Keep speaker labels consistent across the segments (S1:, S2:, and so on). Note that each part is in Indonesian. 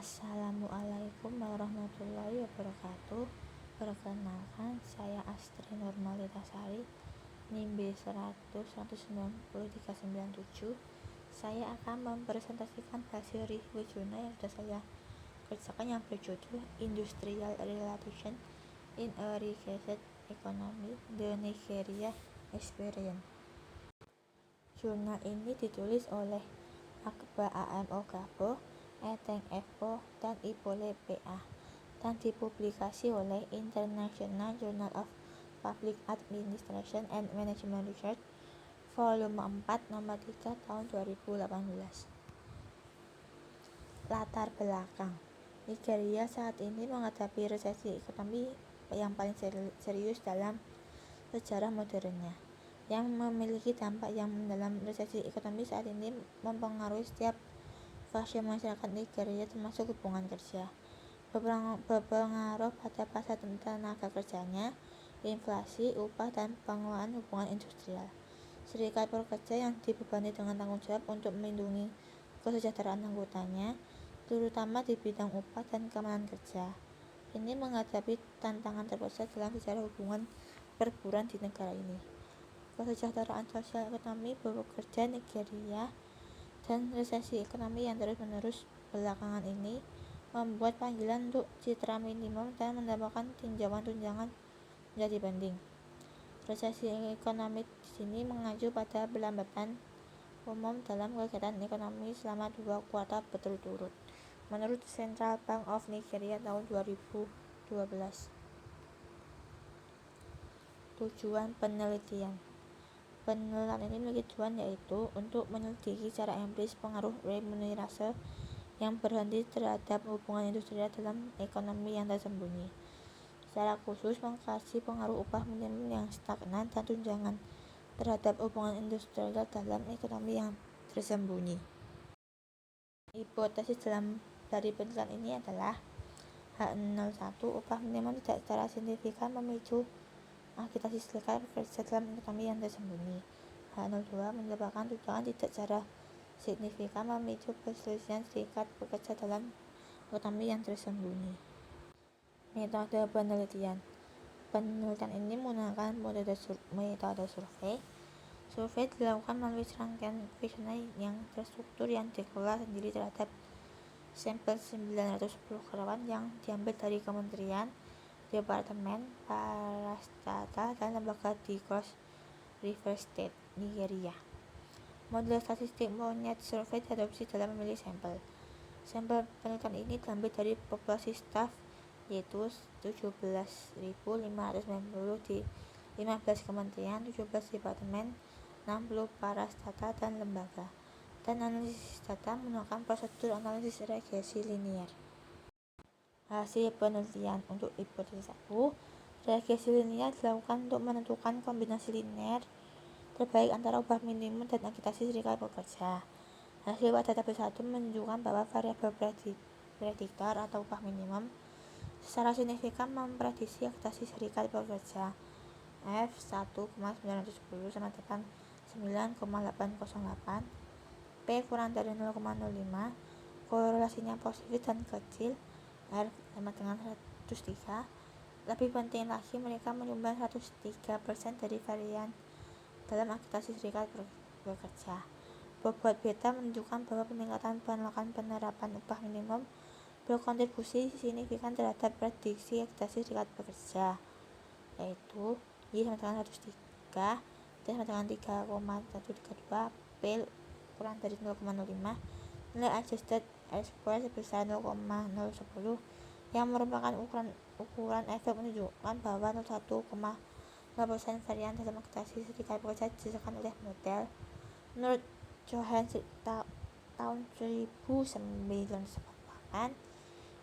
S1: Assalamualaikum warahmatullahi wabarakatuh. Perkenalkan, saya Astri Nurmalitasari, NIM B100190397. Saya akan mempresentasikan hasil review jurnal yang sudah saya kerjakan yang berjudul Industrial Relation in a Regated Economy, The Nigeria Experience. Jurnal ini ditulis oleh Agba A.M.O. Gabo, Eteng F.O. dan Ipole P.A. dan dipublikasi oleh International Journal of Public Administration and Management Research, volume 4, nomor 3, tahun 2018. Latar belakang: Nigeria saat ini menghadapi resesi ekonomi yang paling serius dalam sejarah modernnya, yang memiliki dampak yang mendalam. Resesi ekonomi saat ini mempengaruhi setiap fase masyarakat Nigeria, termasuk hubungan kerja, berpengaruh pada pasar tenaga kerjanya, inflasi, upah, dan pengelolaan hubungan industrial. Serikat pekerja yang dibebani dengan tanggung jawab untuk melindungi kesejahteraan anggotanya, terutama di bidang upah dan keamanan kerja, ini menghadapi tantangan terbesar dalam sejarah hubungan perburuan di negara ini. Kesejahteraan sosial ekonomi pekerja Nigeria dan resesi ekonomi yang terus-menerus belakangan ini membuat panggilan untuk citra minimum dan mendapatkan tinjauan tunjangan menjadi penting. Resesi ekonomi di sini mengacu pada pelambatan umum dalam kegiatan ekonomi selama 2 kuartal berturut-turut, menurut Central Bank of Nigeria tahun 2012. Tujuan penelitian: penelitian ini memiliki tujuan yaitu untuk menyelidiki secara empiris pengaruh remunerasi yang berhenti terhadap hubungan industrial dalam ekonomi yang tersembunyi. Secara khusus mengkaji pengaruh upah minimum yang stagnan dan tunjangan terhadap hubungan industrial dalam ekonomi yang tersembunyi. Hipotesis dari penelitian ini adalah H01, upah minimum tidak secara signifikan memicu agitasi serikat pekerja dalam ekonomi yang tersembunyi. H02, menyebabkan tunjangan tidak secara signifikan memicu perselisihan serikat pekerja dalam ekonomi yang tersembunyi. Metode penelitian: penelitian ini menggunakan metode survei. Survei dilakukan melalui serangkaian kuesioner yang terstruktur yang dikelola sendiri terhadap sampel 910 karyawan yang diambil dari kementerian, departemen, parastatal, dan lembaga di Cross River State, Nigeria. Model statistik Moned Survey diadopsi dalam memilih sampel. Sampel penelitian ini diambil dari populasi staf, yaitu 17.590 di 15 kementerian, 17 departemen, 60 parastatal dan lembaga, dan analisis data menggunakan prosedur analisis regresi linear. Hasil penelitian: untuk hipotesis 1, regresi linear dilakukan untuk menentukan kombinasi linear terbaik antara upah minimum dan agitasi serikat pekerja. Hasil pada tabel 1 menunjukkan bahwa variabel prediktor atau upah minimum secara signifikan memprediksi agitasi serikat pekerja. F1,910 sama dengan 9,808, P kurang dari 0,05, korelasinya positif dan kecil, R sama dengan 103. Lebih penting lagi, mereka menyumbang 103% dari varian dalam agitasi serikat pekerja. Bobot beta menunjukkan bahwa peningkatan penerapan upah minimum berkontribusi signifikan terhadap prediksi agitasi serikat pekerja, yaitu Y sama dengan 103, T sama dengan 3,132, P kurang dari 0,05, nilai adjusted R-square sebesar 0,010 yang merupakan ukuran efek menunjukkan bahwa 01,0% varian dalam agitasi serikat pekerja disediakan oleh model. Menurut Johannes tahun 1998,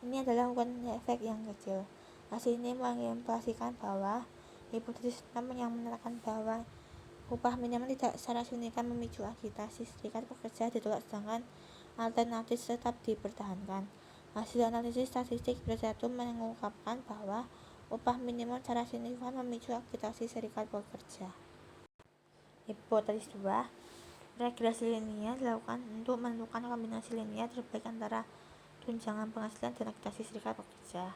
S1: ini adalah ukuran efek yang kecil. Hasil ini mengimplikasikan bahwa hipotesis 6 yang menyatakan bahwa upah minimum tidak secara signifikan memicu agitasi serikat pekerja ditolak, sedangkan alternatif tetap dipertahankan. Hasil analisis statistik bersatu mengungkapkan bahwa upah minimum secara signifikan memicu agitasi serikat pekerja. Hipotesis 2, regresi linear dilakukan untuk menentukan kombinasi linear terbaik antara tunjangan penghasilan dan akreditasi serikat pekerja.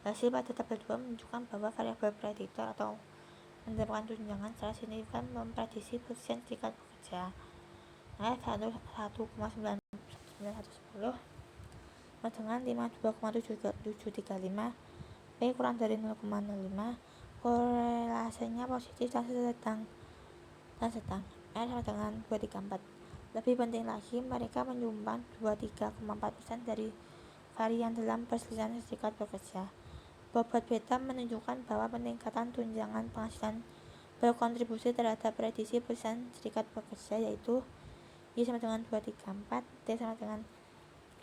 S1: Hasil pada tabel 2 menunjukkan bahwa variabel prediktor atau mendapatkan tunjangan secara signifikan memprediksi persen serikat pekerja. Ayat 1,910 dengan 52,735 P kurang dari 0,05, korelasinya positif dan sedang. R sama dengan 234. Lebih penting lagi, mereka menyumbang 23,4% dari varian dalam perselisihan serikat pekerja. Bobot beta menunjukkan bahwa peningkatan tunjangan penghasilan berkontribusi terhadap prediksi persen serikat pekerja, yaitu Y sama dengan 234, T sama dengan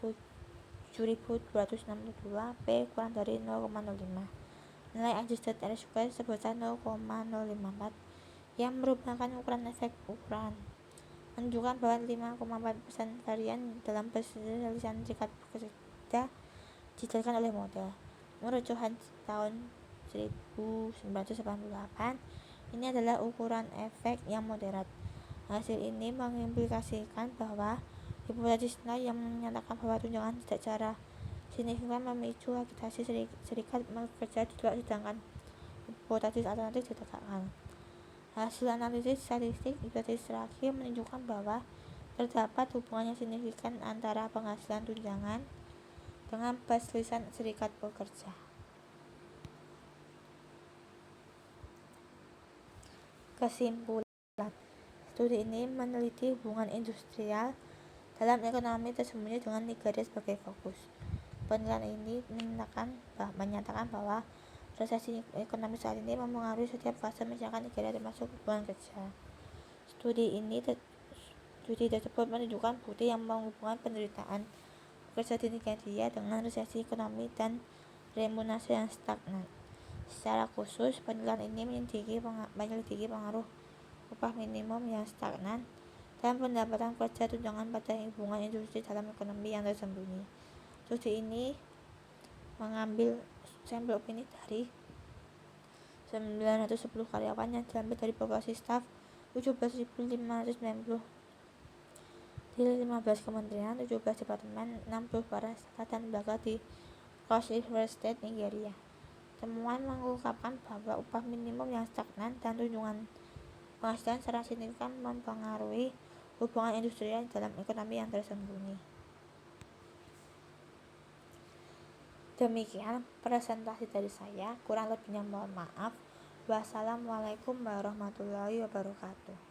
S1: 7262, P kurang dari 0,05. Nilai adjusted R-square sebesar 0,054 yang merupakan ukuran efek ukuran menunjukkan bahwa 5,4% varian dalam perselisihan serikat pekerja dijelaskan oleh model. Menurut Johan tahun 1988, ini adalah ukuran efek yang moderat. Hasil ini mengimplikasikan bahwa hipotesis nol yang menyatakan bahwa tunjangan tidak secara signifikan memicu akreditasi serikat pekerja ditolak, sedangkan hipotesis alternatif ditegakkan. Hasil analisis statistik hipotesis terakhir menunjukkan bahwa terdapat hubungan yang signifikan antara penghasilan tunjangan dengan perselisihan serikat pekerja. Kesimpulan, studi ini meneliti hubungan industrial dalam ekonomi tersembunyi dengan Nigeria sebagai fokus. Penelitian ini menyatakan bahwa resesi ekonomi saat ini mempengaruhi setiap fase masyarakat Nigeria termasuk hubungan kerja. Studi tersebut menunjukkan bukti yang menghubungkan penderitaan pekerja di Nigeria dengan resesi ekonomi dan remunerasi yang stagnan. Secara khusus, penelitian ini menyelidiki pengaruh upah minimum yang stagnan dan pendapatan kerja tunjangan pada hubungan industri dalam ekonomi yang tersembunyi. Studi ini mengambil sampel opini dari 910 karyawan yang diambil dari populasi staf 17.590 di 15 kementerian, 17 departemen, 60 para staf dan lembaga di Cross River State, Nigeria. Temuan mengungkapkan bahwa upah minimum yang stagnan dan tunjangan penghasilan secara signifikan mempengaruhi hubungan industrial dalam ekonomi yang tersembunyi. Demikian presentasi dari saya, kurang lebihnya mohon maaf. Wassalamualaikum warahmatullahi wabarakatuh.